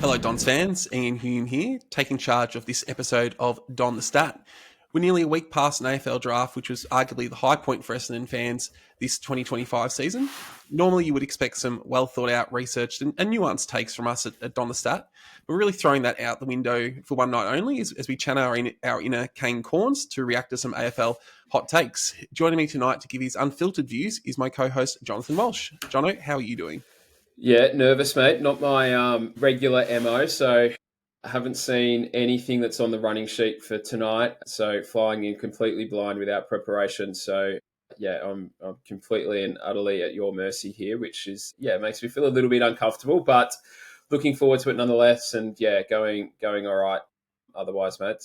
Hello, Dons fans. Ian Hume here, taking charge of this episode of Don the Stat. We're nearly a week past an AFL draft, which was arguably the high point for Essendon fans this 2025 season. Normally, you would expect some well-thought-out, researched and nuanced takes from us at Don the Stat. We're really throwing that out the window for one night only as we channel our inner Kane Corns to react to some AFL hot takes. Joining me tonight to give his unfiltered views is my co-host, Jonathan Walsh. Jono, how are you doing? Yeah, nervous, mate. Not my regular MO, so I haven't seen anything that's on the running sheet for tonight. So flying in completely blind without preparation. So yeah, I'm completely and utterly at your mercy here, which is makes me feel a little bit uncomfortable, but looking forward to it nonetheless. And yeah, going all right. Otherwise, mate,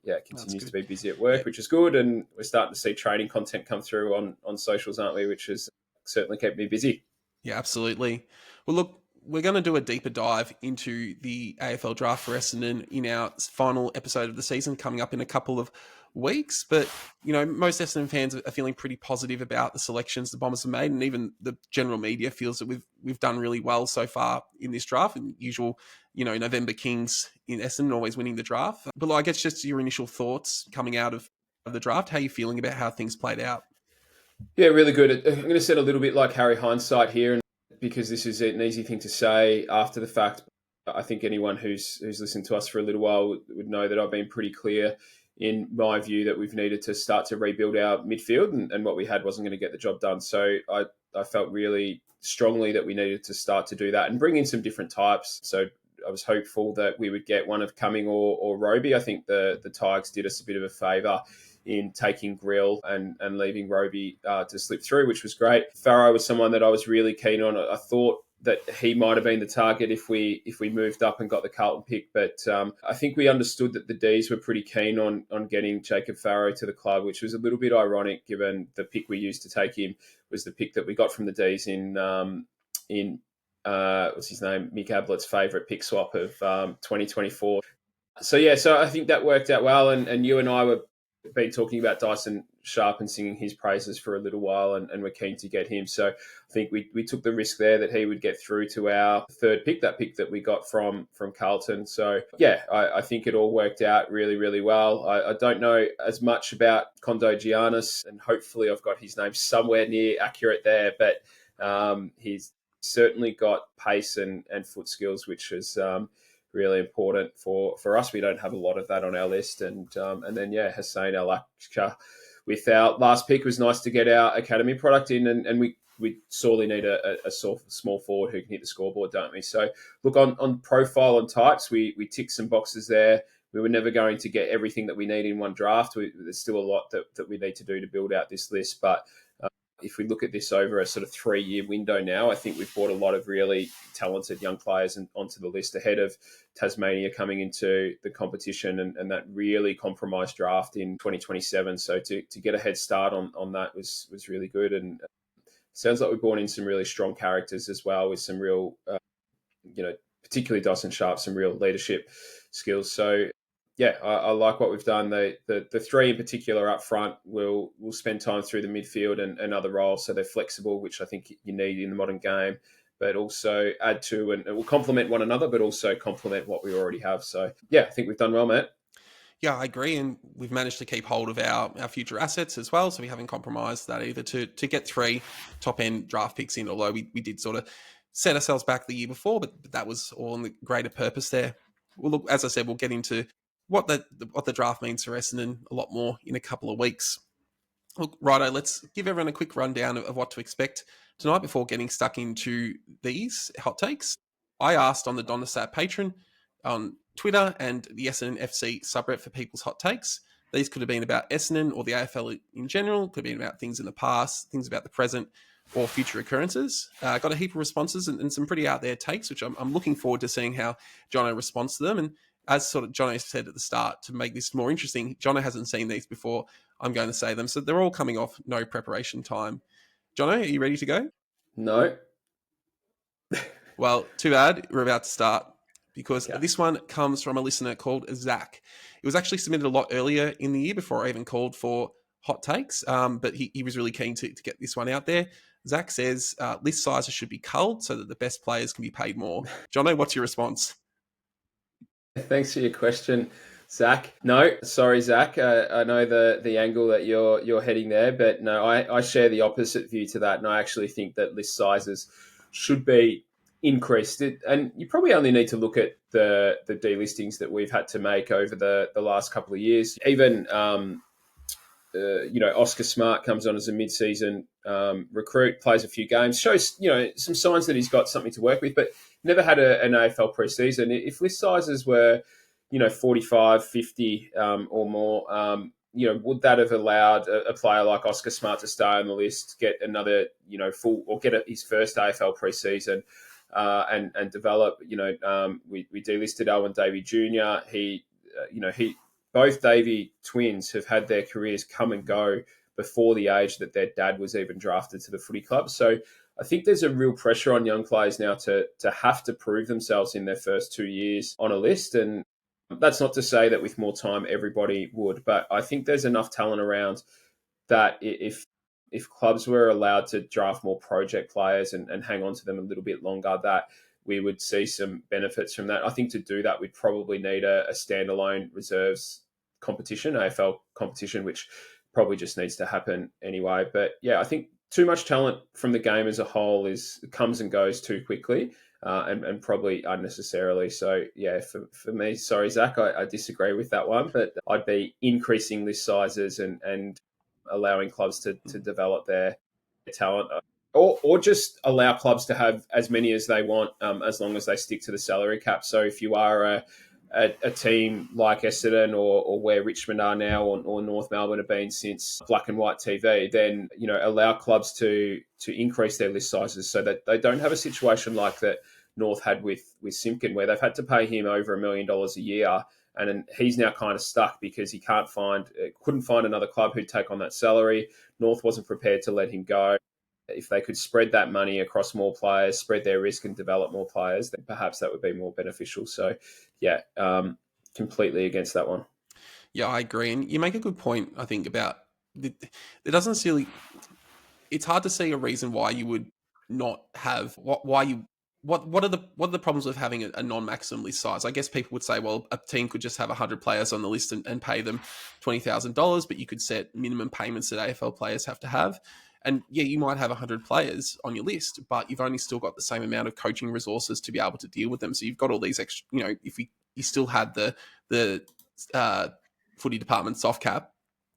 it continues to be busy at work, which is good, and we're starting to see training content come through on socials, aren't we? Which has certainly kept me busy. Yeah, absolutely. Well, look, we're going to do a deeper dive into the AFL draft for Essendon in our final episode of the season coming up in a couple of weeks. But, most Essendon fans are feeling pretty positive about the selections the Bombers have made, and even the general media feels that we've done really well so far in this draft. And usual, November Kings in Essendon always winning the draft. But I guess just your initial thoughts coming out of the draft. How are you feeling about how things played out? Yeah, really good. I'm going to set a little bit like Harry hindsight here, because this is an easy thing to say after the fact. I think anyone who's listened to us for a little while would know that I've been pretty clear in my view that we've needed to start to rebuild our midfield, and what we had wasn't going to get the job done. So I felt really strongly that we needed to start to do that and bring in some different types. So I was hopeful that we would get one of Cumming or Roby. I think the Tigers did us a bit of a favour in taking Grill and leaving Roby to slip through, which was great. Farrow was someone that I was really keen on. I thought that he might have been the target if we moved up and got the Carlton pick, but I think we understood that the Ds were pretty keen on getting Jacob Farrow to the club, which was a little bit ironic given the pick we used to take him was the pick that we got from the Ds in what's his name, Mick Ablett's favourite pick swap of 2024. So I think that worked out well, and you and I were been talking about Dyson Sharp and singing his praises for a little while, and we're keen to get him. So I think we took the risk there that he would get through to our third pick, that pick that we got from Carlton. So I think it all worked out really, really well. I don't know as much about Kondo Giannis, and hopefully I've got his name somewhere near accurate there, but he's certainly got pace and foot skills, which is really important for us. We don't have a lot of that on our list. And then, Hussein Al-Akshar with our last pick. It was nice to get our academy product in, and we sorely need a small forward who can hit the scoreboard, don't we? So, look, on profile and types, we tick some boxes there. We were never going to get everything that we need in one draft. There's still a lot that we need to do to build out this list, but if we look at this over a sort of 3-year window now, I think we've brought a lot of really talented young players onto the list ahead of Tasmania coming into the competition and that really compromised draft in 2027. So to get a head start on that was really good. And sounds like we brought in some really strong characters as well with some real, particularly Dyson Sharp, some real leadership skills. So I like what we've done. The three in particular up front will spend time through the midfield and other roles, so they're flexible, which I think you need in the modern game, but also add to and it will complement one another, but also complement what we already have. So, I think we've done well, Matt. Yeah, I agree. And we've managed to keep hold of our future assets as well. So we haven't compromised that either to get 3 top-end draft picks in, although we did sort of set ourselves back the year before, but that was all in the greater purpose there. Well, look, as I said, we'll get into what the draft means for Essendon a lot more in a couple of weeks. Look, righto, let's give everyone a quick rundown of what to expect tonight before getting stuck into these hot takes. I asked on the Donasat Patreon on Twitter and the Essendon FC subreddit for people's hot takes. These could have been about Essendon or the AFL in general, could have been about things in the past, things about the present, or future occurrences. Got a heap of responses and some pretty out there takes, which I'm looking forward to seeing how Jono responds to them. And as sort of Jono said at the start, to make this more interesting, Jono hasn't seen these before. I'm going to say them. So they're all coming off no preparation time. Jono, are you ready to go? No. Well, too bad. We're about to start because this one comes from a listener called Zach. It was actually submitted a lot earlier in the year before I even called for hot takes, but he was really keen to get this one out there. Zach says list sizes should be culled so that the best players can be paid more. Jono, what's your response? Thanks for your question, Zach. No, sorry, Zach. I know the angle that you're heading there, but no, I share the opposite view to that, and I actually think that list sizes should be increased. And you probably only need to look at the delistings that we've had to make over the last couple of years. Even Oscar Smart comes on as a mid-season recruit, plays a few games, shows some signs that he's got something to work with, but never had an AFL preseason. If list sizes were 45, 50 or more, would that have allowed a player like Oscar Smart to stay on the list, get another full, or get his first AFL preseason and develop? We delisted Owen Davey Jr. He both Davey twins have had their careers come and go before the age that their dad was even drafted to the footy club. So I think there's a real pressure on young players now to have to prove themselves in their first 2 years on a list. And that's not to say that with more time everybody would, but I think there's enough talent around that if clubs were allowed to draft more project players and hang on to them a little bit longer, that we would see some benefits from that. I think to do that, we'd probably need a standalone reserves competition, AFL competition, which probably just needs to happen anyway. But yeah, I think too much talent from the game as a whole comes and goes too quickly and probably unnecessarily. So yeah, for me, sorry, Zach, I disagree with that one, but I'd be increasing list sizes and allowing clubs to develop their talent. Or just allow clubs to have as many as they want, as long as they stick to the salary cap. So if you are a team like Essendon or where Richmond are now or North Melbourne have been since black and white TV, then allow clubs to increase their list sizes so that they don't have a situation like that North had with Simpkin, where they've had to pay him over $1 million a year. And he's now kind of stuck because he couldn't find another club who'd take on that salary. North wasn't prepared to let him go. If they could spread that money across more players, spread their risk and develop more players, then perhaps that would be more beneficial. So, yeah, completely against that one. Yeah, I agree. And you make a good point, I think, about it doesn't necessarily, it's hard to see a reason why you would not have, what are the problems with having a non-maximum list size? I guess people would say, well, a team could just have 100 players on the list and pay them $20,000, but you could set minimum payments that AFL players have to have. And yeah, you might have 100 players on your list, but you've only still got the same amount of coaching resources to be able to deal with them. So you've got all these extra, if you still had the footy department soft cap,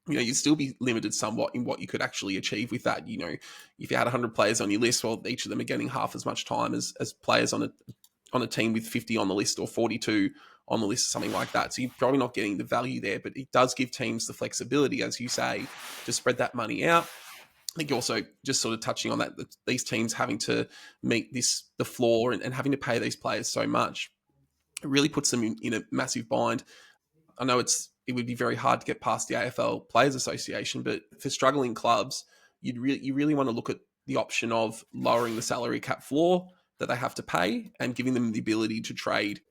you'd still be limited somewhat in what you could actually achieve with that. If you had 100 players on your list, well, each of them are getting half as much time as players on a team with 50 on the list or 42 on the list, or something like that. So you're probably not getting the value there, but it does give teams the flexibility, as you say, to spread that money out. I think also just sort of touching on that these teams having to meet the floor and having to pay these players so much, it really puts them in a massive bind. I know it would be very hard to get past the AFL Players Association, but for struggling clubs, you really want to look at the option of lowering the salary cap floor that they have to pay and giving them the ability to trade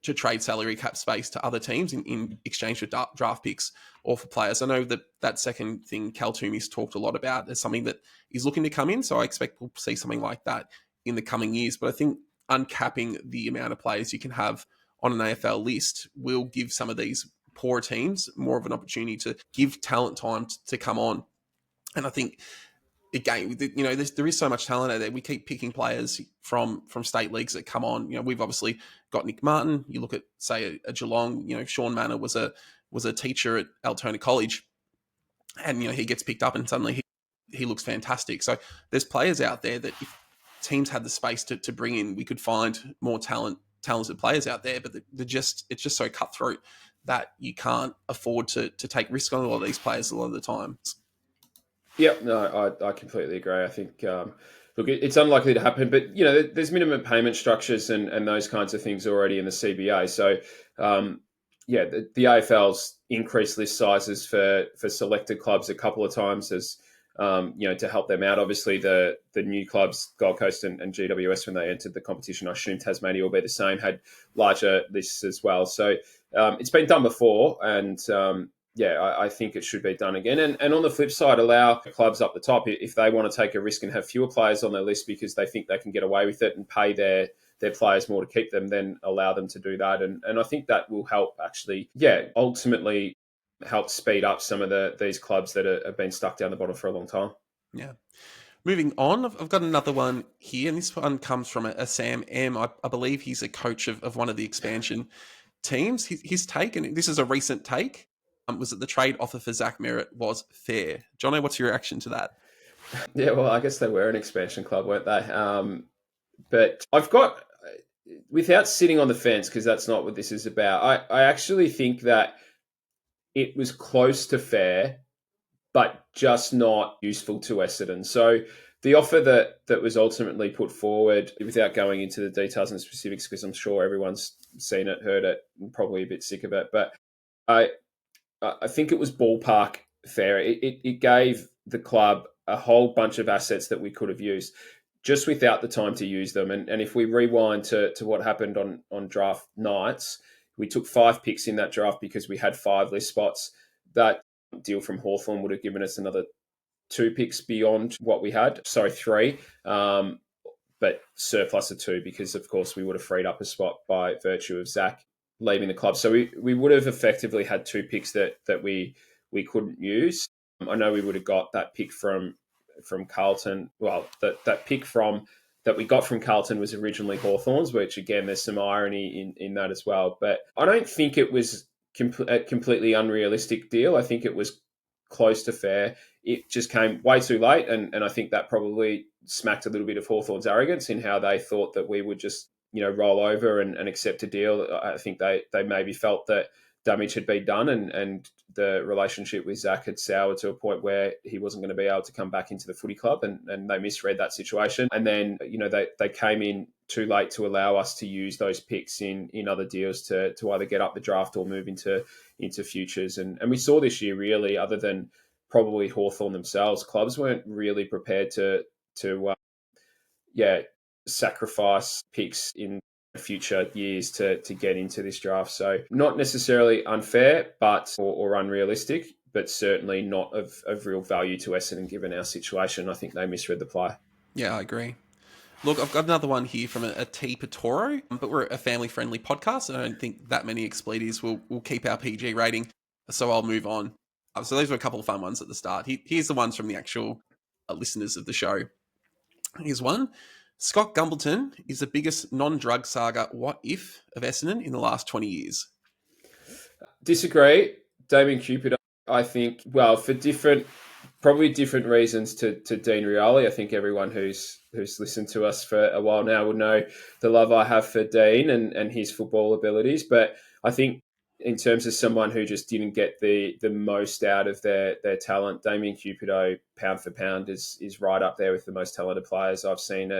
salary cap space to other teams in exchange for draft picks or for players. I know that second thing Cal Toomey's talked a lot about is something that is looking to come in, so I expect we'll see something like that in the coming years. But I think uncapping the amount of players you can have on an AFL list will give some of these poorer teams more of an opportunity to give talent time to come on. And I think, again, there is so much talent out there. We keep picking players from state leagues that come on. We've obviously got Nick Martin. You look at, say, a Geelong. Sean Manor was a teacher at Altona College, and he gets picked up, and suddenly he looks fantastic. So there's players out there that if teams had the space to bring in, we could find more talented players out there. But it's just so cutthroat that you can't afford to take risk on a lot of these players a lot of the time. Yep, no, I completely agree. I think, look, it's unlikely to happen, but there's minimum payment structures and those kinds of things already in the CBA. So, the AFL's increased list sizes for selected clubs a couple of times as to help them out. Obviously, the new clubs, Gold Coast and GWS, when they entered the competition, I assume Tasmania will be the same, had larger lists as well. So it's been done before, and I think it should be done again. And on the flip side, allow clubs up the top, if they want to take a risk and have fewer players on their list because they think they can get away with it and pay their their players more to keep them, then allow them to do that. And I think that will help actually, ultimately help speed up some of these clubs that have been stuck down the bottom for a long time. Yeah. Moving on, I've got another one here, and this one comes from a Sam M. I believe he's a coach of one of the expansion teams. His take, and this is a recent take, was that the trade offer for Zach Merrett was fair. Jono, what's your reaction to that? Yeah, well, I guess they were an expansion club, weren't they? But I've got, without sitting on the fence, because that's not what this is about, I actually think that it was close to fair, but just not useful to Essendon. So the offer that was ultimately put forward, without going into the details and specifics, because I'm sure everyone's seen it, heard it, and probably a bit sick of it, but I think it was ballpark fair. It gave the club a whole bunch of assets that we could have used just without the time to use them. And if we rewind to what happened on draft nights, we took 5 picks in that draft because we had 5 list spots. That deal from Hawthorn would have given us another 2 picks beyond what we had. Sorry, 3. But surplus of 2 because, of course, we would have freed up a spot by virtue of Zach leaving the club. So we would have effectively had 2 picks that we couldn't use. I know we would have got that pick from Carlton. Well, that pick that we got from Carlton was originally Hawthorn's, which, again, there's some irony in that as well. But I don't think it was a completely unrealistic deal. I think it was close to fair. It just came way too late, and I think that probably smacked a little bit of Hawthorn's arrogance in how they thought that we would just roll over and accept a deal. I think they maybe felt that damage had been done and the relationship with Zach had soured to a point where he wasn't going to be able to come back into the footy club, and they misread that situation. And then, they came in too late to allow us to use those picks in other deals to either get up the draft or move into futures. And we saw this year, really, other than probably Hawthorn themselves, clubs weren't really prepared to sacrifice picks in future years to get into this draft. So not necessarily unfair, or unrealistic, but certainly not of real value to Essendon given our situation. I think they misread the play. Yeah, I agree. Look, I've got another one here from a T. Patoro, but we're a family-friendly podcast, and I don't think that many expletives will keep our PG rating, so I'll move on. So those were a couple of fun ones at the start. Here's the ones from the actual listeners of the show. Here's one. Scott Gumbleton is the biggest non-drug saga what if of Essendon in the last 20 years. Disagree. Damien Cupid, I think, well, for probably different reasons to Dean Rioli. I think everyone who's listened to us for a while now would know the love I have for Dean and his football abilities. But I think in terms of someone who just didn't get the most out of their talent, Damien Cupido, pound for pound, is right up there with the most talented players I've seen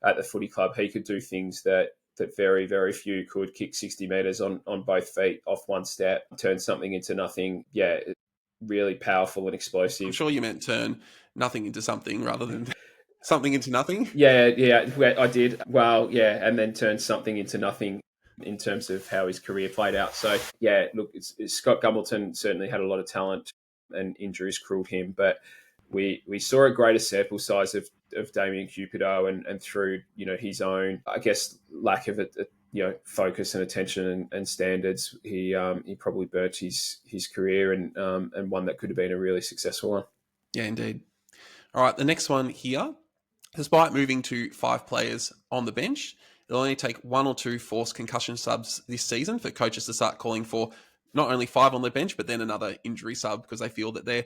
at the footy club. He could do things that very, very few could. Kick 60 metres on both feet off one step, turn something into nothing. Yeah, really powerful and explosive. I'm sure you meant turn nothing into something rather than something into nothing. Yeah, I did. Well, yeah, and then turn something into nothing in terms of how his career played out. So, yeah, look, Scott Gumbleton certainly had a lot of talent and injuries crippled him, but we saw a greater sample size of Damien Cupido and through, his own, I guess, lack of focus and attention and standards, he probably burnt his career and one that could have been a really successful one. Yeah, indeed. All right, the next one here. Despite moving to 5 players on the bench, it'll only take 1 or 2 forced concussion subs this season for coaches to start calling for not only 5 on the bench, but then another injury sub because they feel that they're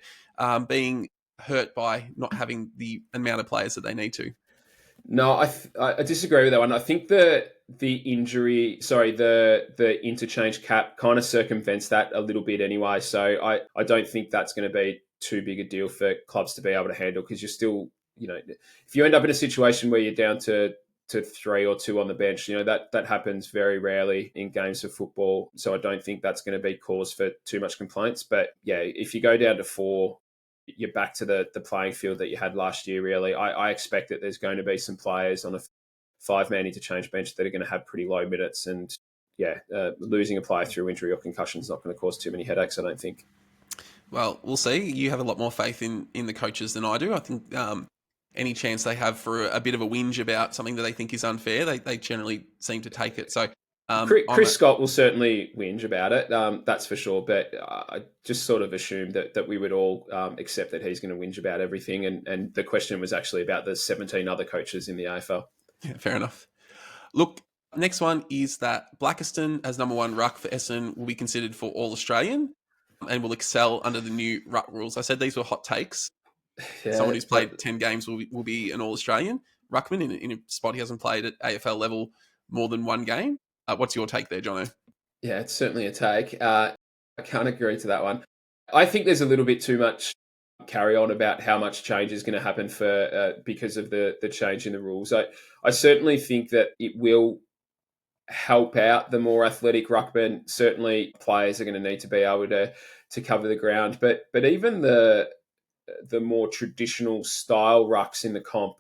being hurt by not having the amount of players that they need to. No, I disagree with that one. I think the interchange cap kind of circumvents that a little bit anyway. So I don't think that's going to be too big a deal for clubs to be able to handle because you're still, if you end up in a situation where you're down to 3 or 2 on the bench, that happens very rarely in games of football. So I don't think that's going to be cause for too much complaints. But yeah, if you go down to 4, you're back to the playing field that you had last year, really. I expect that there's going to be some players on a 5-man interchange bench that are going to have pretty low minutes. And losing a player through injury or concussion is not going to cause too many headaches, I don't think. Well, we'll see. You have a lot more faith in the coaches than I do. I think any chance they have for a bit of a whinge about something that they think is unfair, they generally seem to take it. So Chris Scott will certainly whinge about it, that's for sure. But I just sort of assumed that we would all accept that he's going to whinge about everything. And the question was actually about the 17 other coaches in the AFL. Yeah, fair enough. Look, next one is that Blakiston, as number one ruck for Essendon, will be considered for All-Australian and will excel under the new ruck rules. I said these were hot takes. Yeah, Someone who's played 10 games will be an All-Australian ruckman in a spot he hasn't played at AFL level more than one game. What's your take there, Jono? Yeah, it's certainly a take. I can't agree to that one. I think there's a little bit too much carry on about how much change is going to happen because of the change in the rules. I certainly think that it will help out the more athletic ruckman. Certainly players are going to need to be able to cover the ground. But even the more traditional style rucks in the comp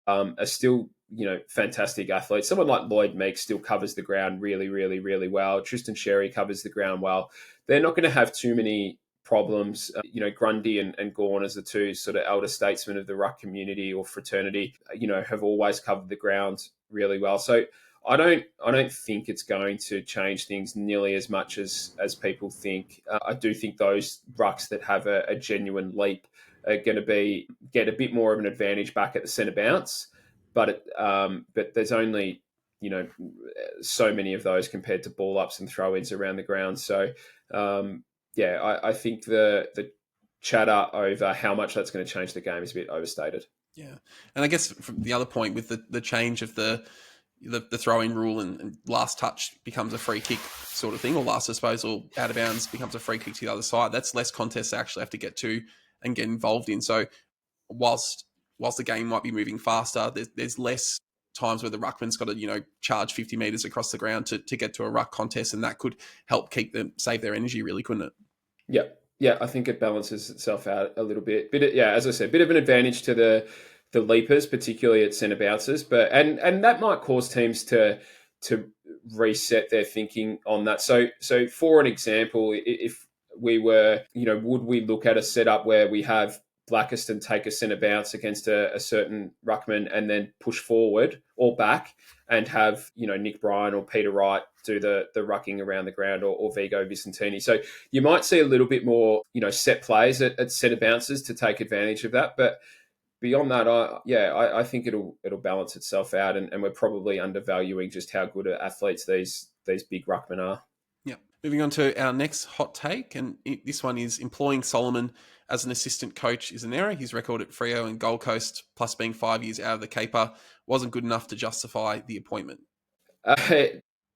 are still, fantastic athletes. Someone like Lloyd Meek still covers the ground really, really, really well. Tristan Sherry covers the ground well. They're not going to have too many problems. Grundy and Gawn, as the two sort of elder statesmen of the ruck community or fraternity, have always covered the ground really well. So I don't think it's going to change things nearly as much as people think. I do think those rucks that have a genuine leap are going to get a bit more of an advantage back at the centre bounce, but there's only so many of those compared to ball ups and throw ins around the ground. So I think the chatter over how much that's going to change the game is a bit overstated. Yeah, and I guess from the other point with the change of the throw-in rule and last touch becomes a free kick sort of thing, or last disposal out of bounds becomes a free kick to the other side. That's less contests they actually have to get to and get involved in. So whilst the game might be moving faster, there's less times where the ruckman's got to charge 50 metres across the ground to get to a ruck contest, and that could help save their energy, really, couldn't it? Yeah, I think it balances itself out a little bit. As I said, bit of an advantage to the leapers, particularly at centre bounces, but and that might cause teams to reset their thinking on that. So for an example, if we were, would we look at a setup where we have Blakiston take a centre bounce against a certain ruckman and then push forward or back and have, Nick Bryan or Peter Wright do the rucking around the ground or Vigo Vicentini. So you might see a little bit more, set plays at centre bounces to take advantage of that. But beyond that, I think it'll balance itself out, and we're probably undervaluing just how good athletes these big ruckmen are. Yeah. Moving on to our next hot take, and this one is employing Solomon as an assistant coach is an error. His record at Freo and Gold Coast, plus being 5 years out of the caper, wasn't good enough to justify the appointment.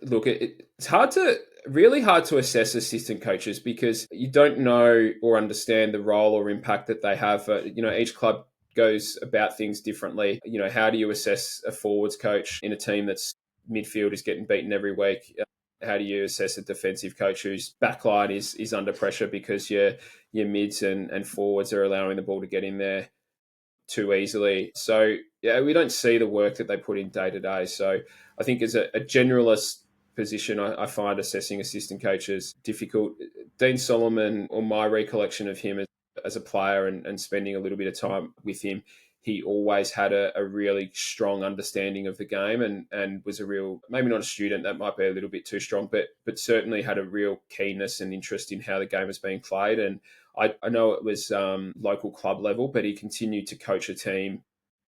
Look, it's really hard to assess assistant coaches because you don't know or understand the role or impact that they have. Each club goes about things differently. How do you assess a forwards coach in a team that's midfield is getting beaten every week? How do you assess a defensive coach whose backline is under pressure because your mids and forwards are allowing the ball to get in there too easily? So we don't see the work that they put in day to day. So I think as a generalist position, I find assessing assistant coaches difficult. Dean Solomon, or my recollection of him as a player and spending a little bit of time with him, he always had a really strong understanding of the game and was a real, maybe not a student, that might be a little bit too strong, but certainly had a real keenness and interest in how the game was being played. And I know it was local club level, but he continued to coach a team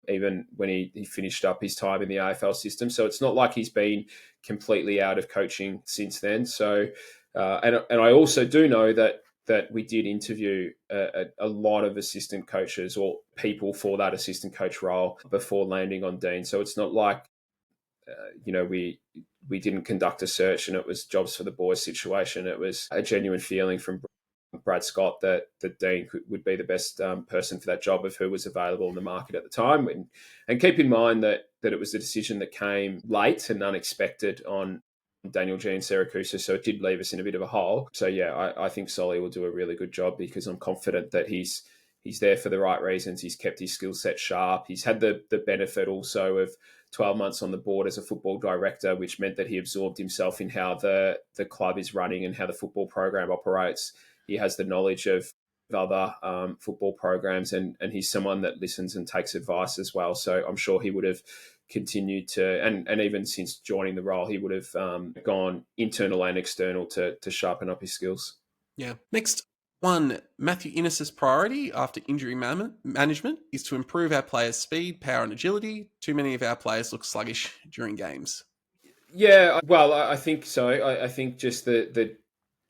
even when he finished up his time in the AFL system. So it's not like he's been completely out of coaching since then. So, and I also do know that we did interview a lot of assistant coaches or people for that assistant coach role before landing on Dean. So it's not like, we didn't conduct a search and it was jobs for the boys situation. It was a genuine feeling from Brad Scott that Dean would be the best person for that job of who was available in the market at the time. And keep in mind that it was a decision that came late and unexpected on Daniel G and Syracuse, so it did leave us in a bit of a hole. So I think Solly will do a really good job because I'm confident that he's there for the right reasons. He's kept his skill set sharp. He's had the benefit also of 12 months on the board as a football director, which meant that he absorbed himself in how the club is running and how the football program operates. He has the knowledge of other football programs, and he's someone that listens and takes advice as well. So I'm sure he would have continued to, and even since joining the role, he would have gone internal and external to sharpen up his skills. Yeah. Next one, Matthew Innes's priority after injury management is to improve our players' speed, power, and agility. Too many of our players look sluggish during games. Yeah, well, I think so. I think just the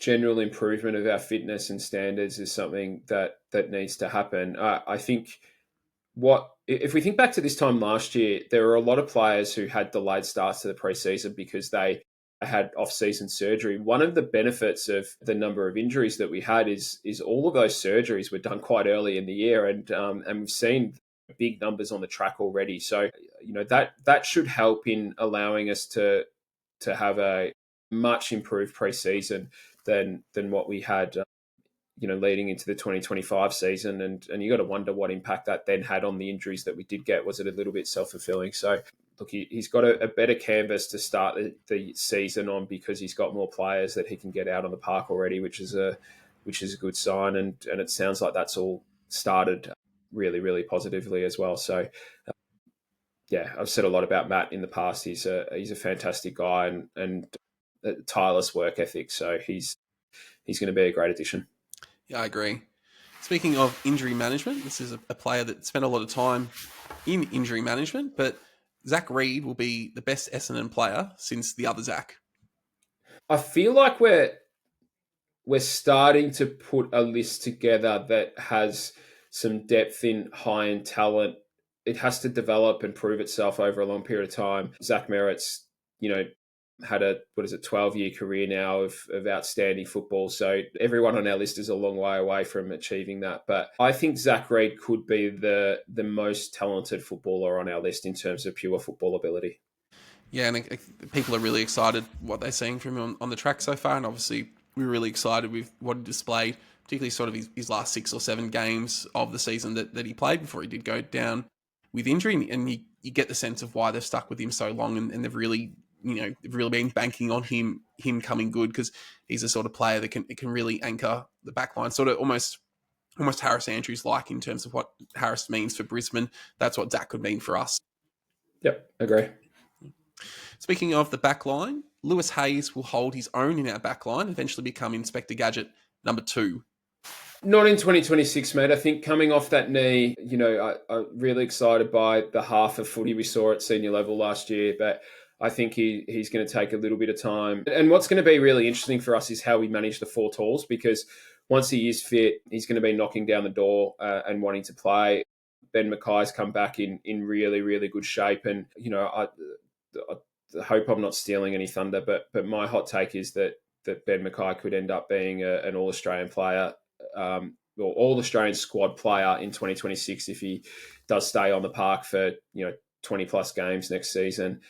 general improvement of our fitness and standards is something that needs to happen. I think if we think back to this time last year, there were a lot of players who had delayed starts to the preseason because they had off-season surgery. One of the benefits of the number of injuries that we had is all of those surgeries were done quite early in the year, and we've seen big numbers on the track already. So that should help in allowing us to have a much improved preseason than what we had leading into the 2025 season. And you got to wonder what impact that then had on the injuries that we did get. Was it a little bit self-fulfilling? So look, he's got a better canvas to start the season on, because he's got more players that he can get out on the park already, which is a good sign. And it sounds like that's all started really, really positively as well. So I've said a lot about Matt in the past. He's a fantastic guy and a tireless work ethic. So he's going to be a great addition. Yeah, I agree. Speaking of injury management, this is a player that spent a lot of time in injury management, but Zach Reid will be the best Essendon player since the other Zach. I feel like we're starting to put a list together that has some depth in high-end talent. It has to develop and prove itself over a long period of time. Zach Merrett's, had a 12-year career now of outstanding football. So everyone on our list is a long way away from achieving that. But I think Zach Reid could be the most talented footballer on our list in terms of pure football ability. Yeah, and people are really excited what they're seeing from him on the track so far. And obviously, we're really excited with what he displayed, particularly sort of his last 6 or 7 games of the season that he played before he did go down with injury. And you get the sense of why they've stuck with him so long, and they've really been banking on him coming good, because he's a sort of player that can really anchor the back line, sort of almost Harris Andrews like in terms of what Harris means for Brisbane. That's what Zach could mean for us. Yep, agree. Speaking of the back line, Lewis Hayes will hold his own in our back line, eventually become Inspector Gadget number 2. Not in 2026, mate. I think coming off that knee, I'm really excited by the half of footy we saw at senior level last year, but I think he's going to take a little bit of time. And what's going to be really interesting for us is how we manage the 4 talls, because once he is fit, he's going to be knocking down the door and wanting to play. Ben Mackay's come back in really, really good shape. And, I hope I'm not stealing any thunder, but my hot take is that Ben Mackay could end up being an All-Australian player, or All-Australian squad player in 2026 if he does stay on the park for, 20-plus games next season.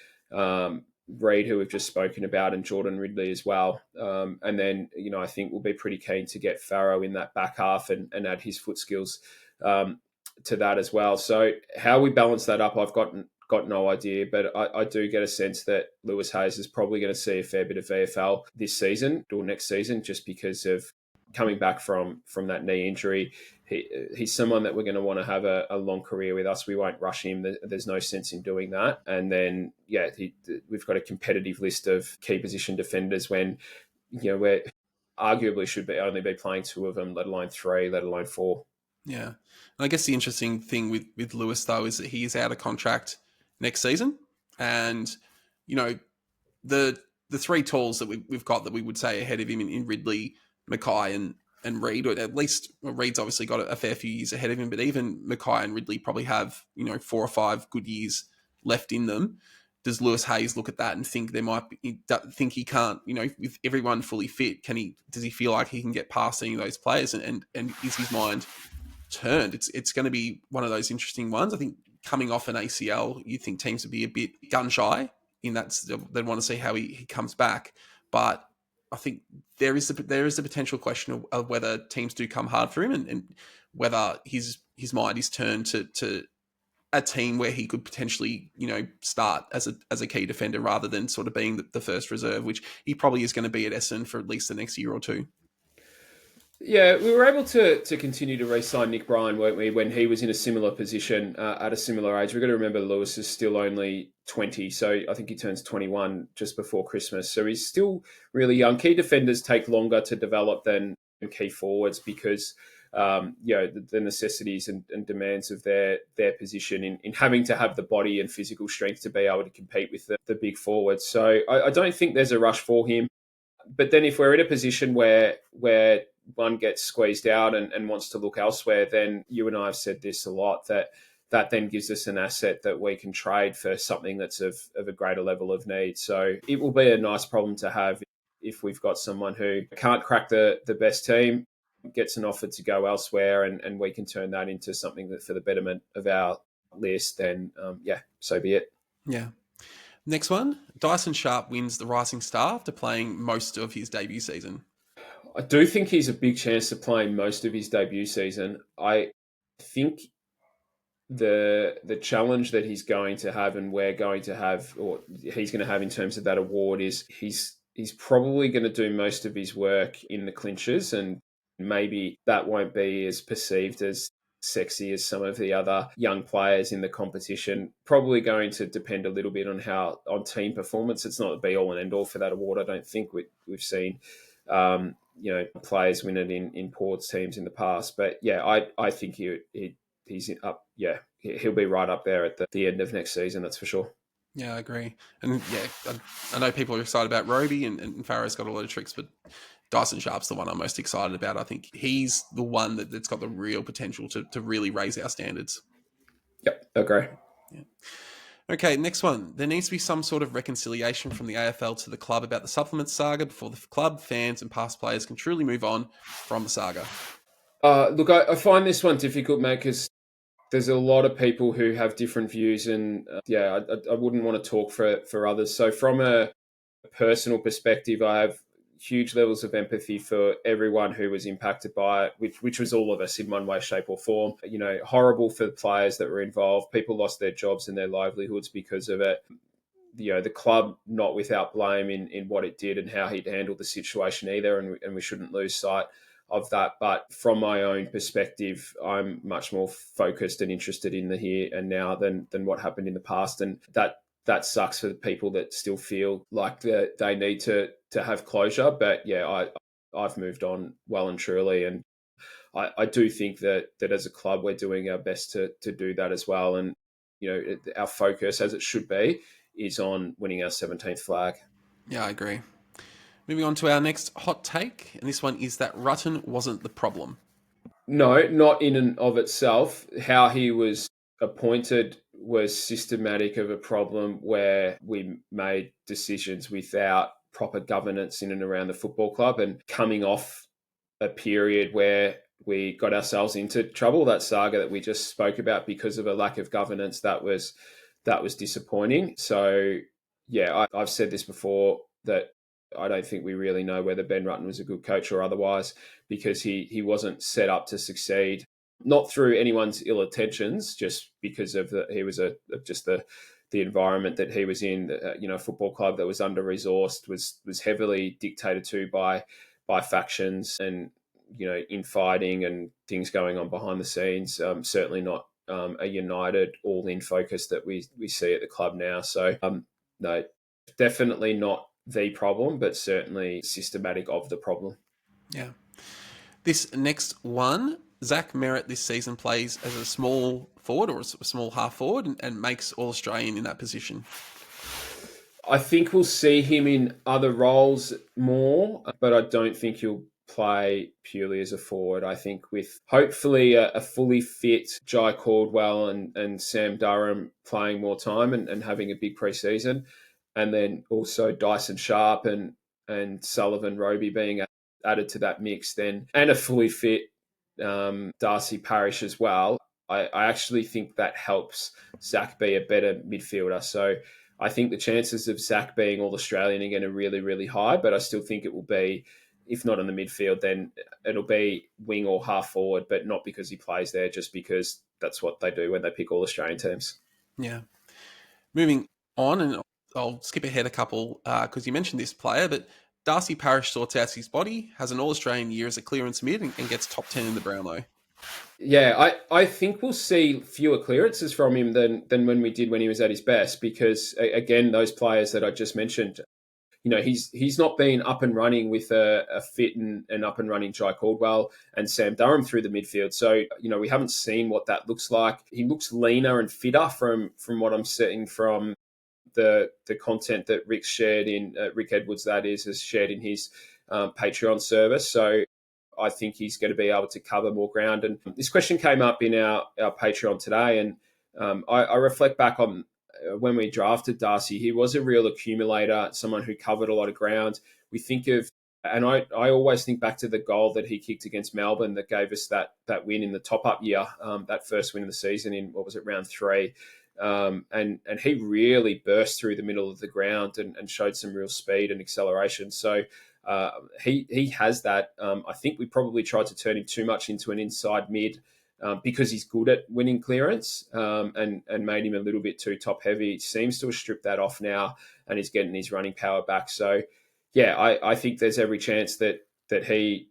Reid, who we've just spoken about, and Jordan Ridley as well. And then, I think we'll be pretty keen to get Farrow in that back half and add his foot skills to that as well. So how we balance that up, I've got no idea, but I do get a sense that Lewis Hayes is probably going to see a fair bit of VFL this season or next season, just because of coming back from that knee injury. He's someone that we're going to want to have a long career with us. We won't rush him. There's no sense in doing that. And then, we've got a competitive list of key position defenders when, we're arguably should only be playing 2 of them, let alone 3, let alone 4. Yeah. And I guess the interesting thing with Lewis, though, is that he is out of contract next season. And, the 3 talls that we've got that we would say ahead of him in Ridley, Mackay and Reid, or at least Reid's obviously got a fair few years ahead of him, but even Mackay and Ridley probably have, 4 or 5 good years left in them. Does Lewis Hayes look at that and think think he can't, with everyone fully fit, does he feel like he can get past any of those players, and is his mind turned? It's going to be one of those interesting ones. I think coming off an ACL, you think teams would be a bit gun shy in that they'd want to see how he comes back. But I think there is a potential question of whether teams do come hard for him, and whether his mind is turned to a team where he could potentially, start as a key defender rather than sort of being the first reserve, which he probably is going to be at Essendon for at least the next year or 2. Yeah, we were able to continue to re-sign Nick Bryan, weren't we, when he was in a similar position at a similar age. We've got to remember Lewis is still only 20, so I think he turns 21 just before Christmas. So he's still really young. Key defenders take longer to develop than key forwards because the necessities and demands of their position in having to have the body and physical strength to be able to compete with the big forwards. So I don't think there's a rush for him. But then if we're in a position where one gets squeezed out and wants to look elsewhere, then you and I have said this a lot, that then gives us an asset that we can trade for something that's of a greater level of need. So it will be a nice problem to have if we've got someone who can't crack the best team, gets an offer to go elsewhere, and we can turn that into something that for the betterment of our list, then so be it. Yeah. Next one, Dyson Sharp wins the Rising Star after playing most of his debut season. I do think he's a big chance of playing most of his debut season. I think the challenge that he's going to have and we're going to have, or he's going to have in terms of that award, is he's probably going to do most of his work in the clinches, and maybe that won't be as perceived as sexy as some of the other young players in the competition. Probably going to depend a little bit on team performance. It's not the be all and end all for that award. I don't think we've seen players win it in poor teams in the past. But yeah, I think he's up. Yeah, he'll be right up there at the end of next season. That's for sure. Yeah, I agree. And yeah, I know people are excited about Roby and Farrow's got a lot of tricks, but Dyson Sharp's the one I'm most excited about. I think he's the one that's got the real potential to really raise our standards. Yep, agree. Yeah. Okay, next one. There needs to be some sort of reconciliation from the AFL to the club about the supplement saga before the club, fans, and past players can truly move on from the saga. Look, I find this one difficult, mate, because there's a lot of people who have different views, and I wouldn't want to talk for others. So from a personal perspective, I have huge levels of empathy for everyone who was impacted by it, which was all of us in one way, shape or form. Horrible for the players that were involved. People lost their jobs and their livelihoods because of it. The club not without blame in what it did and how he'd handled the situation either, and we shouldn't lose sight of that. But from my own perspective, I'm much more focused and interested in the here and now than what happened in the past, and that sucks for the people that still feel like they need to have closure. But yeah, I've moved on well and truly, and I do think that as a club we're doing our best to do that as well. And our focus, as it should be, is on winning our 17th flag. Yeah, I agree. Moving on to our next hot take, and this one is that Rutten wasn't the problem. No, not in and of itself. How he was appointed was systematic of a problem where we made decisions without proper governance in and around the football club, and coming off a period where we got ourselves into trouble, that saga that we just spoke about because of a lack of governance, that was disappointing. So yeah, I've said this before, that I don't think we really know whether Ben Rutten was a good coach or otherwise, because he wasn't set up to succeed, not through anyone's ill intentions, just because of the environment that he was in. A football club that was under resourced, was heavily dictated to by factions, and infighting and things going on behind the scenes. Certainly not a united, all-in focus that we see at the club now. So no, definitely not the problem, but certainly systematic of the problem. Yeah. This next one, Zach Merrett this season plays as a small forward or a small half forward and makes All-Australian in that position. I think we'll see him in other roles more, but I don't think he'll play purely as a forward. I think with hopefully a fully fit Jai Caldwell and Sam Durham playing more time and having a big pre-season, and then also Dyson Sharp and Sullivan Roby being added to that mix, then, and a fully fit Darcy Parish as well, I actually think that helps Zach be a better midfielder. So I think the chances of Zach being All-Australian again are really, really high, but I still think it will be, if not in the midfield, then it'll be wing or half forward, but not because he plays there, just because that's what they do when they pick All-Australian teams. Yeah. Moving on, and I'll skip ahead a couple because you mentioned this player, but Darcy Parish sorts out his body, has an All-Australian year as a clearance mid, and gets top 10 in the Brownlow. Yeah, I think we'll see fewer clearances from him than when we did when he was at his best, because again, those players that I just mentioned, he's not been up and running with a fit and up and running Jai Caldwell and Sam Durham through the midfield. So, we haven't seen what that looks like. He looks leaner and fitter from what I'm seeing from the content that Rick's shared in Rick Edwards, that has shared in his Patreon service. So I think he's going to be able to cover more ground. And this question came up in our Patreon today, and I reflect back on when we drafted Darcy. He was a real accumulator, someone who covered a lot of ground. We think of, and I always think back to the goal that he kicked against Melbourne that gave us that win in the top-up year, that first win of the season in, round 3. And he really burst through the middle of the ground and showed some real speed and acceleration. So he has that. I think we probably tried to turn him too much into an inside mid because he's good at winning clearance and made him a little bit too top heavy. He seems to have stripped that off now and is getting his running power back. So, yeah, I think there's every chance that he,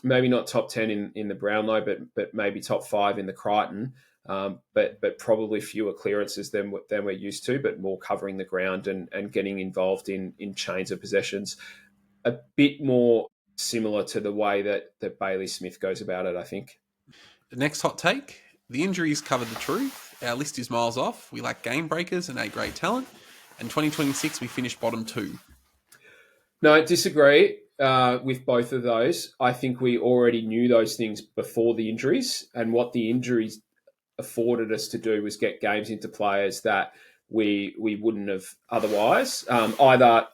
maybe not top 10 in the Brownlow, but maybe top 5 in the Crichton. But probably fewer clearances than we're used to, but more covering the ground and getting involved in chains of possessions. A bit more similar to the way that Bailey Smith goes about it, I think. The next hot take, the injuries covered the truth. Our list is miles off. We lack game breakers and A-grade talent. And 2026, we finished bottom 2. No, I disagree with both of those. I think we already knew those things before the injuries, and what the injuries afforded us to do was get games into players that we wouldn't have otherwise. Either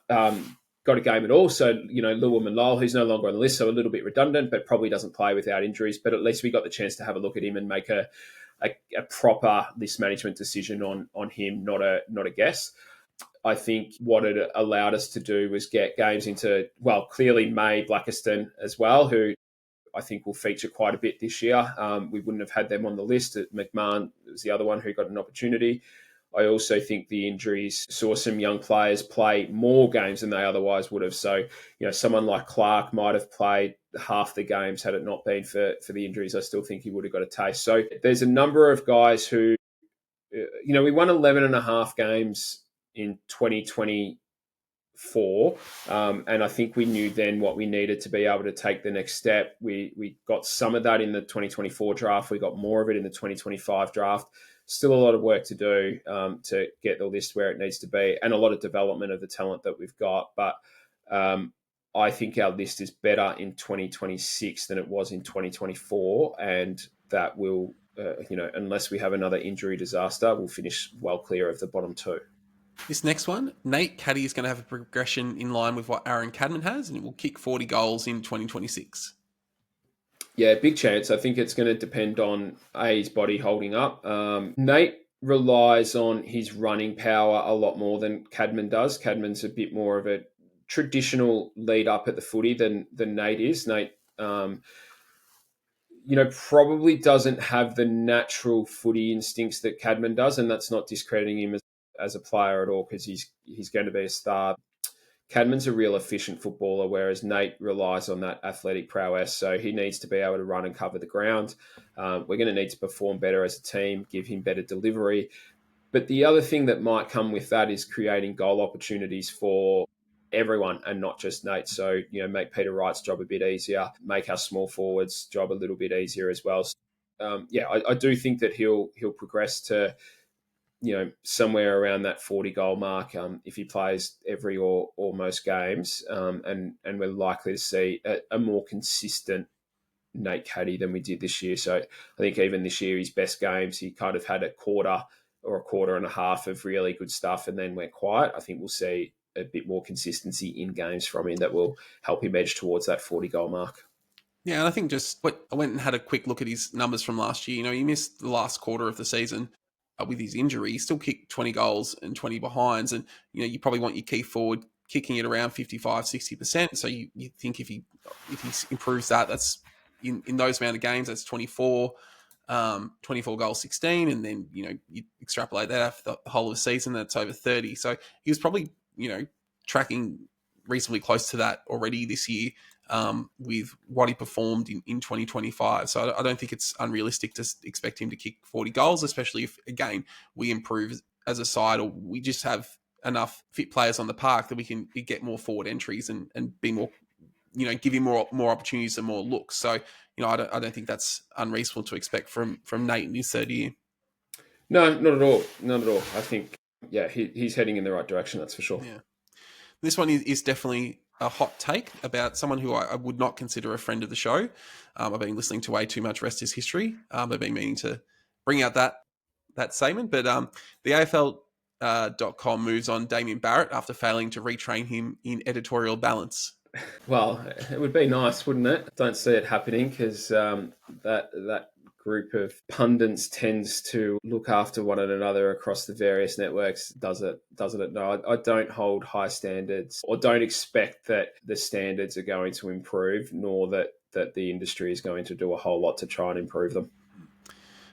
got a game at all, so Lewis and Lowell, who's no longer on the list, so a little bit redundant, but probably doesn't play without injuries. But at least we got the chance to have a look at him and make a proper list management decision on him, not a guess. I think what it allowed us to do was get games into, well, clearly May Blakiston as well, who I think will feature quite a bit this year. We wouldn't have had them on the list. McMahon was the other one who got an opportunity. I also think the injuries saw some young players play more games than they otherwise would have. So, someone like Clark might have played half the games had it not been for the injuries. I still think he would have got a taste. So there's a number of guys who, we won 11 and a half games in 2024. And I think we knew then what we needed to be able to take the next step. We got some of that in the 2024 draft. We got more of it in the 2025 draft. Still a lot of work to do to get the list where it needs to be, and a lot of development of the talent that we've got. But I think our list is better in 2026 than it was in 2024. And that will, unless we have another injury disaster, we'll finish well clear of the bottom 2. This next one, Nate Caddy is going to have a progression in line with what Aaron Cadman has, and it will kick 40 goals in 2026. Yeah, big chance. I think it's going to depend on his body holding up. Nate relies on his running power a lot more than Cadman does. Cadman's a bit more of a traditional lead up at the footy than Nate is. Nate, probably doesn't have the natural footy instincts that Cadman does, and that's not discrediting him as a player at all, because he's going to be a star. Cadman's a real efficient footballer, whereas Nate relies on that athletic prowess. So he needs to be able to run and cover the ground. We're going to need to perform better as a team, give him better delivery. But the other thing that might come with that is creating goal opportunities for everyone and not just Nate. So, make Peter Wright's job a bit easier, make our small forwards' job a little bit easier as well. So, I do think that he'll progress to somewhere around that 40 goal mark if he plays every or most games, and we're likely to see a more consistent Nate Caddy than we did this year. So I think even this year, his best games, he kind of had a quarter or a quarter and a half of really good stuff and then went quiet. I think we'll see a bit more consistency in games from him that will help him edge towards that 40 goal mark. Yeah, and I think I went and had a quick look at his numbers from last year. He missed the last quarter of the season with his injury. He still kicked 20 goals and 20 behinds. And, you probably want your key forward kicking it around 55, 60%. So you think if he improves that, that's in those amount of games, that's 24 goals, 16. And then, you extrapolate that after the whole of the season, that's over 30. So he was probably, tracking reasonably close to that already this year with what he performed in 2025. So I don't think it's unrealistic to expect him to kick 40 goals, especially if, again, we improve as a side or we just have enough fit players on the park that we can get more forward entries and be more, give him more opportunities and more looks. So, I don't think that's unreasonable to expect from Nate in his third year. No, not at all. Not at all. I think, he's heading in the right direction, that's for sure. Yeah. This one is definitely a hot take about someone who I would not consider a friend of the show. I've been listening to way too much Rest is History. I've been meaning to bring out that statement. But the AFL.com moves on Damien Barrett after failing to retrain him in editorial balance. Well, it would be nice, wouldn't it? Don't see it happening because that group of pundits tends to look after one another across the various networks. Doesn't it? No, I don't hold high standards or don't expect that the standards are going to improve, nor that the industry is going to do a whole lot to try and improve them.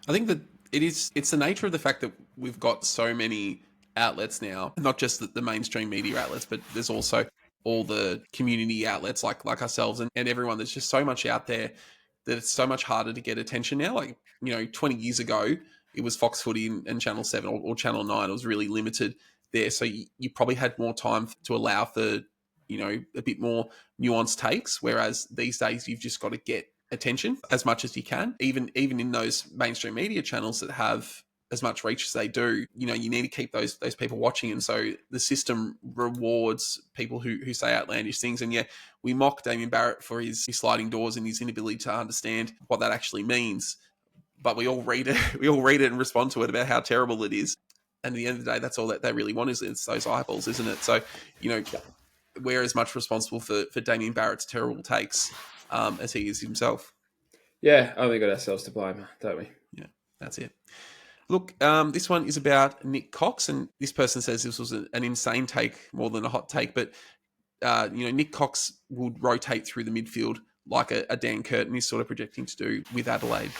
I think that it's the nature of the fact that we've got so many outlets now, not just the mainstream media outlets, but there's also all the community outlets like ourselves and everyone. There's just so much out there that it's so much harder to get attention now. 20 years ago, it was Fox Footy and Channel 7 or Channel 9. It was really limited there. So you probably had more time to allow for, a bit more nuanced takes. Whereas these days, you've just got to get attention as much as you can. Even in those mainstream media channels that have as much reach as they do, you need to keep those people watching. And so the system rewards people who say outlandish things. And we mock Damien Barrett for his sliding doors and his inability to understand what that actually means. But we all read it. We all read it and respond to it about how terrible it is. And at the end of the day, that's all that they really want is those eyeballs, isn't it? So, we're as much responsible for Damien Barrett's terrible takes as he is himself. Yeah, only got ourselves to blame, don't we? Yeah, that's it. Look, this one is about Nick Cox, and this person says this was an insane take more than a hot take, but Nick Cox would rotate through the midfield like a Dan Curtin is sort of projecting to do with Adelaide.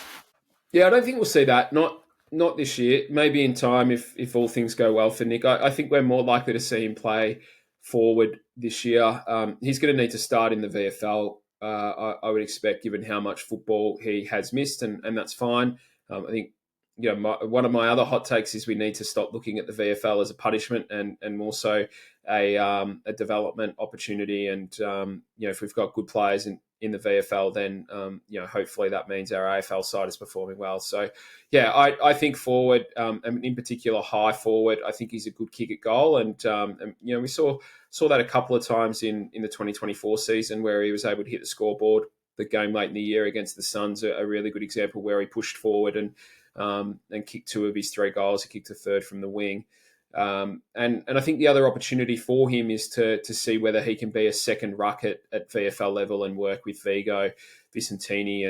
Yeah, I don't think we'll see that. Not this year. Maybe in time if all things go well for Nick. I think we're more likely to see him play forward this year. He's going to need to start in the VFL, I would expect, given how much football he has missed, and that's fine. I think one of my other hot takes is we need to stop looking at the VFL as a punishment and more so a development opportunity. And if we've got good players in the VFL, then hopefully that means our AFL side is performing well. So I think forward, and in particular high forward, I think he's a good kick at goal, and we saw that a couple of times in the 2024 season where he was able to hit the scoreboard. The game late in the year against the Suns, a really good example where he pushed forward and kicked 2 of his 3 goals. He kicked a third from the wing. And I think the other opportunity for him is to see whether he can be a second ruck at VFL level and work with Vigo, Vicentini,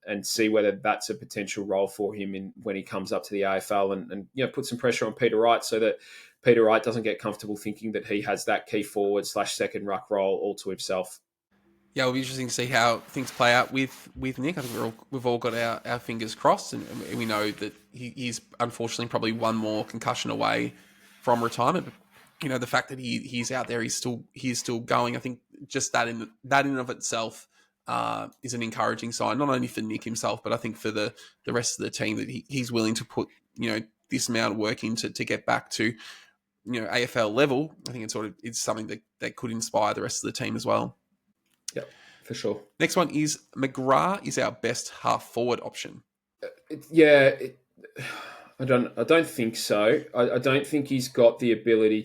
and see whether that's a potential role for him when he comes up to the AFL and put some pressure on Peter Wright so that Peter Wright doesn't get comfortable thinking that he has that key forward / second ruck role all to himself. Yeah, it'll be interesting to see how things play out with Nick. I think we've all got our fingers crossed, and we know that he's unfortunately probably one more concussion away from retirement. But the fact that he's out there, he's still going. I think just that in and of itself is an encouraging sign, not only for Nick himself, but I think for the rest of the team that he's willing to put this amount of work into to get back to AFL level. I think it's something that could inspire the rest of the team as well. Yep, for sure. Next one is McGrath is our best half forward option. I don't think so. I don't think he's got the ability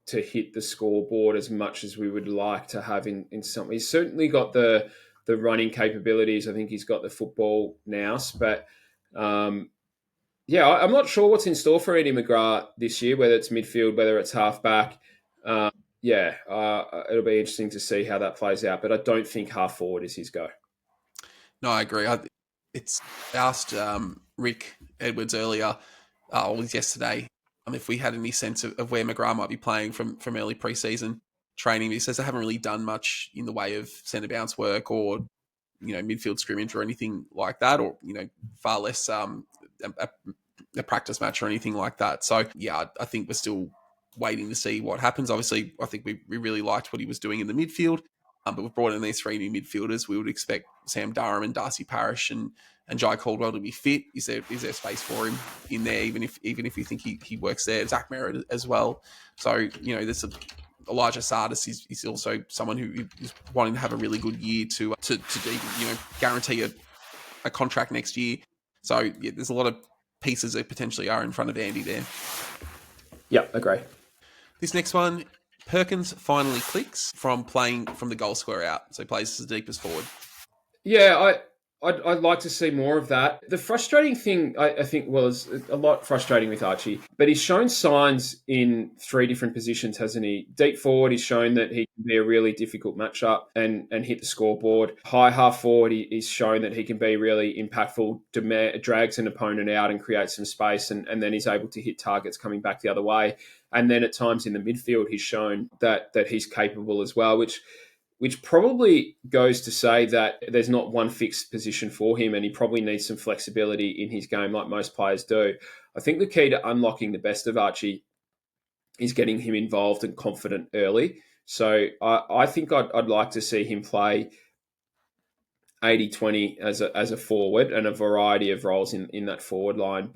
to hit the scoreboard as much as we would like to have in some. He's certainly got the running capabilities. I think he's got the football nous, but I'm not sure what's in store for Eddie McGrath this year, whether it's midfield, whether it's half back. It'll be interesting to see how that plays out, but I don't think half forward is his go. No, I agree. It's asked Rick Edwards earlier, yesterday, if we had any sense of where McGrath might be playing from early preseason training. He says they haven't really done much in the way of centre bounce work or midfield scrimmage or anything like that, or far less a practice match or anything like that. So I think we're still waiting to see what happens. Obviously, I think we really liked what he was doing in the midfield, but we've brought in these 3 new midfielders. We would expect Sam Durham and Darcy Parish and Jai Caldwell to be fit. Is there space for him in there, even if you think he works there? Zach Merrett as well. So, there's Elijah Sardis is also someone who is wanting to have a really good year to guarantee a contract next year. So yeah, there's a lot of pieces that potentially are in front of Andy there. Yep, agree. This next one, Perkins finally clicks from playing from the goal square out. So plays as the deepest forward. Yeah, I'd like to see more of that. The frustrating thing, I think, was a lot frustrating with Archie, but he's shown signs in 3 different positions, hasn't he? Deep forward, he's shown that he can be a really difficult matchup and hit the scoreboard. High half forward, he's shown that he can be really impactful, drags an opponent out and creates some space, and then he's able to hit targets coming back the other way. And then at times in the midfield, he's shown that he's capable as well, which probably goes to say that there's not one fixed position for him, and he probably needs some flexibility in his game like most players do. I think the key to unlocking the best of Archie is getting him involved and confident early. So I think I'd like to see him play 80-20 as a forward and a variety of roles in that forward line.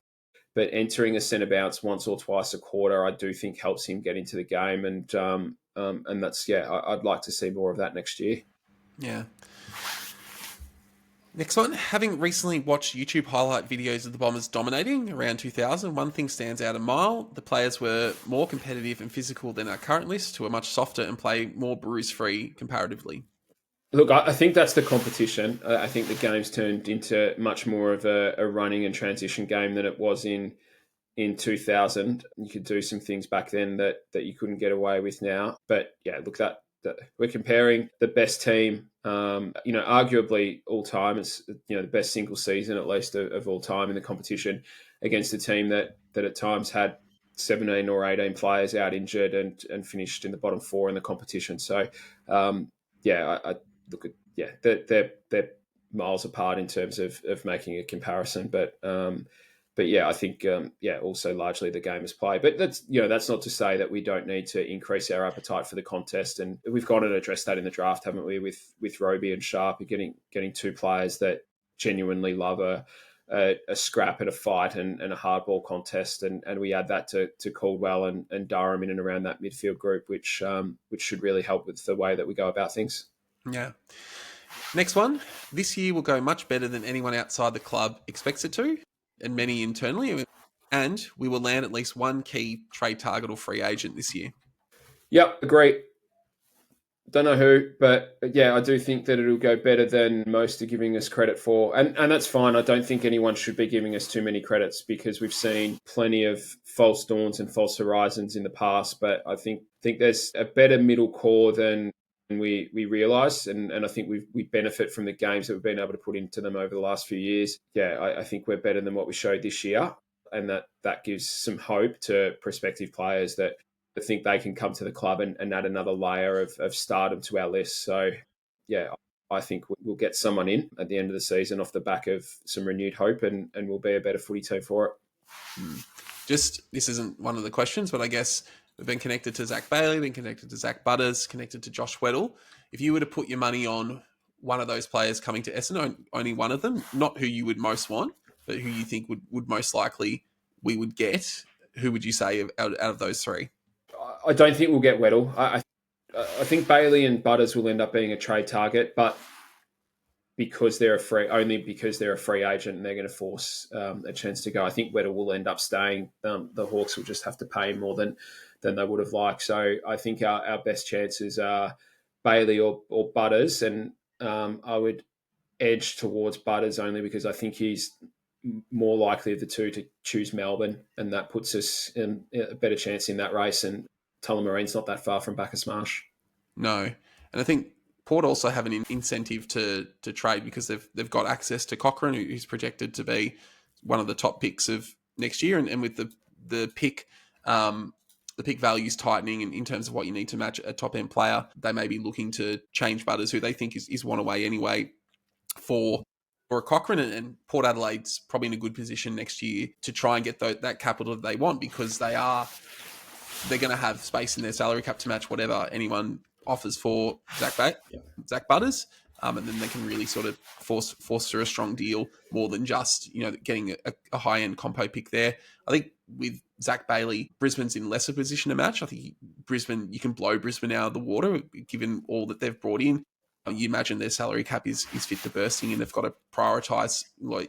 But entering a centre bounce once or twice a quarter, I do think helps him get into the game, and that's I'd like to see more of that next year. Yeah. Next one, having recently watched YouTube highlight videos of the Bombers dominating around 2000, one thing stands out a mile. The players were more competitive and physical than our current list, who are much softer and play more bruise-free comparatively. Look, I think that's the competition. I think the game's turned into much more of a running and transition game than it was in 2000. You could do some things back then that you couldn't get away with now. But yeah, look, that we're comparing the best team, arguably all time. It's the best single season at least of all time in the competition against a team that at times had 17 or 18 players out injured and finished in the bottom 4 in the competition. So I look at they're miles apart in terms of making a comparison, but I think also largely the game is play. But that's not to say that we don't need to increase our appetite for the contest, and we've gone and addressed that in the draft, haven't we? With Roby and Sharp, getting 2 players that genuinely love a scrap and a fight and a hardball contest, and we add that to Caldwell and Durham in and around that midfield group, which should really help with the way that we go about things. Yeah. Next one. This year will go much better than anyone outside the club expects it to, and many internally. And we will land at least one key trade target or free agent this year. Yep, agree. Don't know who, but yeah, I do think that it'll go better than most are giving us credit for. And that's fine. I don't think anyone should be giving us too many credits because we've seen plenty of false dawns and false horizons in the past. But I think there's a better middle core than we realise, and I think we benefit from the games that we've been able to put into them over the last few years. Yeah, I think we're better than what we showed this year, and that gives some hope to prospective players that think they can come to the club and add another layer of stardom to our list. So, yeah, I think we'll get someone in at the end of the season off the back of some renewed hope, and we'll be a better footy team for it. Just, this isn't one of the questions, but I guess we've been connected to Zach Bailey, been connected to Zach Butters, connected to Josh Weddle. If you were to put your money on one of those players coming to Essendon, only one of them, not who you would most want, but who you think would most likely we would get, who would you say out of those 3? I don't think we'll get Weddle. I think Bailey and Butters will end up being a trade target, but because they're a free agent and they're going to force a chance to go, I think Weddle will end up staying. The Hawks will just have to pay more than they would have liked. So I think our best chances are Bailey or Butters, and I would edge towards Butters only because I think he's more likely of the 2 to choose Melbourne, and that puts us in a better chance in that race. And Tullamarine not that far from Bacchus Marsh. No, and I think Port also have an incentive to trade because they've got access to Cochrane, who's projected to be one of the top picks of next year, and with the pick values tightening in terms of what you need to match a top end player, they may be looking to change Butters, who they think is one away anyway, for a Cochrane, and Port Adelaide's probably in a good position next year to try and get that capital that they want, because they are they're going to have space in their salary cap to match whatever anyone offers for Zach Butters. And then they can really sort of force through a strong deal more than just, getting a high-end compo pick there. I think with Zach Bailey, Brisbane's in lesser position to match. I think you can blow Brisbane out of the water given all that they've brought in. You imagine their salary cap is fit to bursting, and they've got to prioritise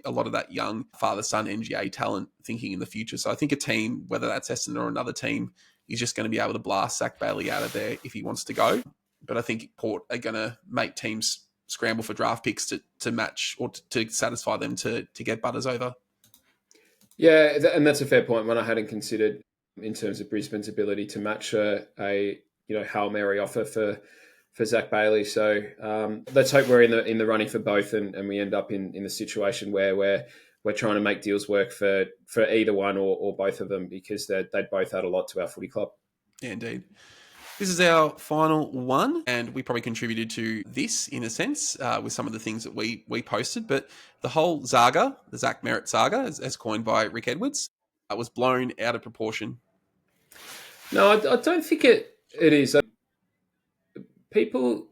a lot of that young father-son NGA talent thinking in the future. So I think a team, whether that's Essendon or another team, is just going to be able to blast Zach Bailey out of there if he wants to go. But I think Port are going to make teams scramble for draft picks to match or to satisfy them to get Butters over. Yeah, and that's a fair point. One I hadn't considered in terms of Brisbane's ability to match a Hail Mary offer for Zach Bailey. So let's hope we're in the running for both, and we end up in the situation where we're trying to make deals work for either one or both of them, because they both add a lot to our footy club. Yeah, indeed. This is our final one, and we probably contributed to this in a sense with some of the things that we posted. But the whole saga, the Zach Merrett saga, as coined by Rick Edwards, was blown out of proportion. No, I don't think it is. People,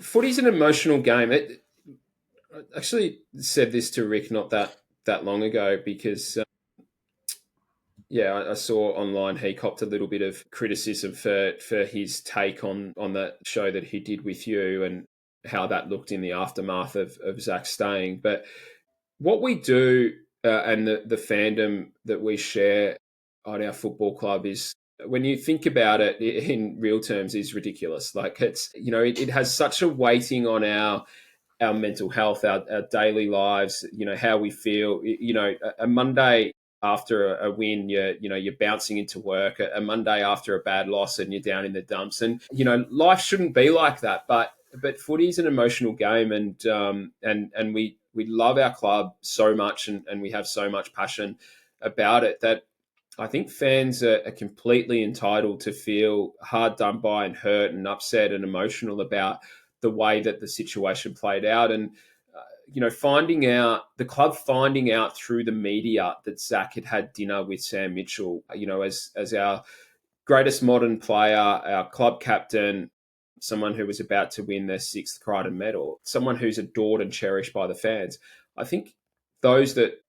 footy's an emotional game. I actually said this to Rick not that long ago, because I saw online he copped a little bit of criticism for his take on that show that he did with you and how that looked in the aftermath of Zach staying. But what we do and the fandom that we share on our football club is, when you think about it in real terms, is ridiculous. Like, it's, it has such a weighting on our mental health, our daily lives, how we feel. A Monday after a win, you're bouncing into work. A Monday after a bad loss, and you're down in the dumps. And life shouldn't be like that. But footy is an emotional game, and we love our club so much, and we have so much passion about it, that I think fans are completely entitled to feel hard done by and hurt and upset and emotional about the way that the situation played out. And the club finding out through the media that Zach had dinner with Sam Mitchell, as our greatest modern player, our club captain, someone who was about to win their 6th Crichton medal, someone who's adored and cherished by the fans. I think those that,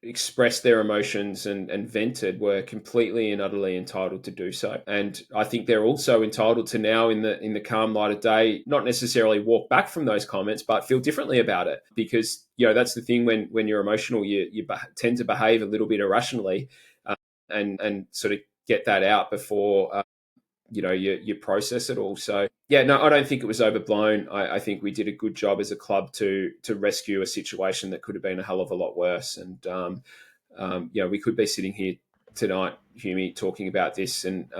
expressed their emotions and vented were completely and utterly entitled to do so. And I think they're also entitled to now, in the calm light of day, not necessarily walk back from those comments, but feel differently about it. Because, that's the thing, when you're emotional, you tend to behave a little bit irrationally, and sort of get that out before you process it all. So I don't think it was overblown. I think we did a good job as a club to rescue a situation that could have been a hell of a lot worse. And we could be sitting here tonight, Humie, talking about this, and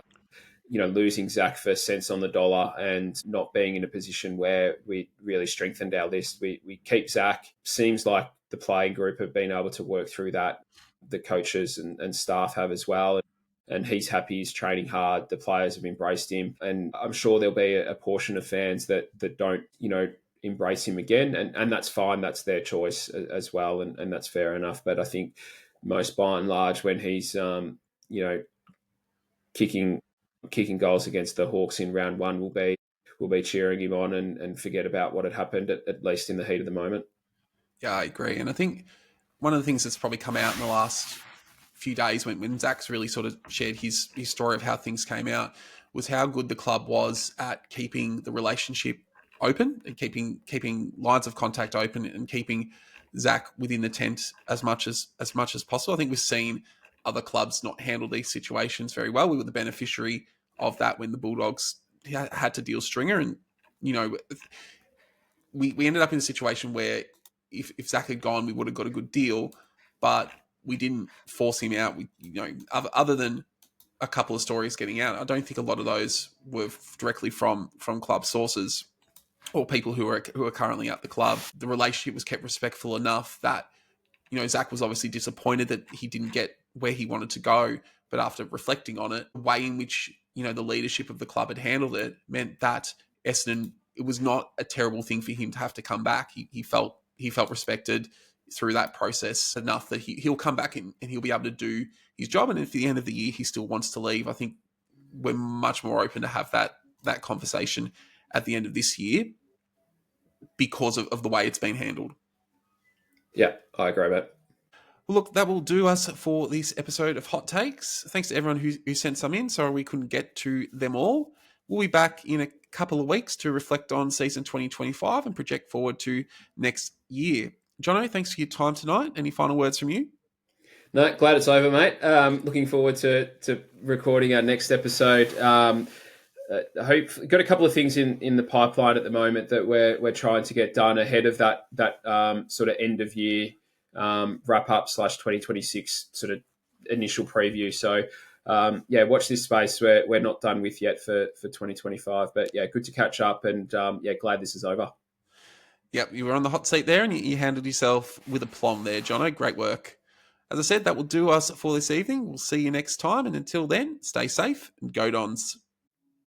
losing Zach for cents on the dollar, and not being in a position where we really strengthened our list. We keep Zach. Seems like the playing group have been able to work through that. The coaches and staff have as well. And he's happy, he's training hard. The players have embraced him. And I'm sure there'll be a portion of fans that don't, embrace him again. And that's fine. That's their choice as well. And that's fair enough. But I think most, by and large, when he's, kicking goals against the Hawks in round 1, will be cheering him on and forget about what had happened, at least in the heat of the moment. Yeah, I agree. And I think one of the things that's probably come out in the last few days when Zach's really sort of shared his story of how things came out, was how good the club was at keeping the relationship open and keeping lines of contact open and keeping Zach within the tent as much as possible. I think we've seen other clubs not handle these situations very well. We were the beneficiary of that when the Bulldogs had to deal Stringer, and we ended up in a situation where if Zach had gone, we would have got a good deal, but we didn't force him out. Other than a couple of stories getting out, I don't think a lot of those were directly from club sources or people who are currently at the club. The relationship was kept respectful enough that, Zach was obviously disappointed that he didn't get where he wanted to go. But after reflecting on it, the way in which, the leadership of the club had handled it meant that Essendon, it was not a terrible thing for him to have to come back. He felt respected. through that process enough that he'll come back and he'll be able to do his job. And if at the end of the year he still wants to leave, I think we're much more open to have that conversation at the end of this year because of the way it's been handled. Yeah, I agree, mate. Well, look, that will do us for this episode of Hot Takes. Thanks to everyone who sent some in. Sorry we couldn't get to them all. We'll be back in a couple of weeks to reflect on season 2025 and project forward to next year. Jono, thanks for your time tonight. Any final words from you? No, glad it's over, mate. Looking forward to recording our next episode. I hope got a couple of things in the pipeline at the moment that we're trying to get done ahead of that sort of end of year wrap up / 2026 sort of initial preview. So watch this space. We're not done with yet for 2025, but yeah, good to catch up and glad this is over. Yep, you were on the hot seat there and you handled yourself with aplomb there, Jono. Great work. As I said, that will do us for this evening. We'll see you next time. And until then, stay safe and go Dons.